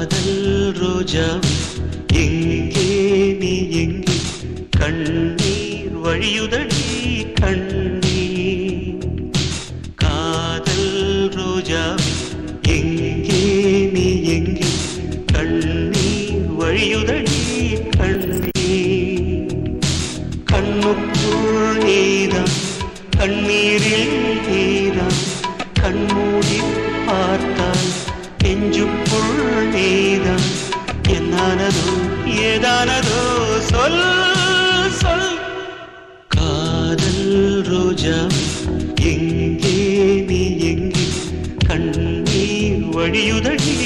காதல் ரோஜா எங்கே நீ எங்கே கண்ணீர் வழியுதடி கண்ணீர் காதல் ரோஜா எங்கே நீ எங்கே கண்ணீர் வழியுதடி கண்ணீர் கண்ணுக்குள் நீதான் கண்ணீரில் நீதான் கண்மூடி பார்த்தால் நெஞ்சுக்குள் நீதான் என்னானதோ ஏதானதோ சொல் சொல் காதல் ரோஜா எங்கே நீ எங்கே கண்ணீர் வழியுதடி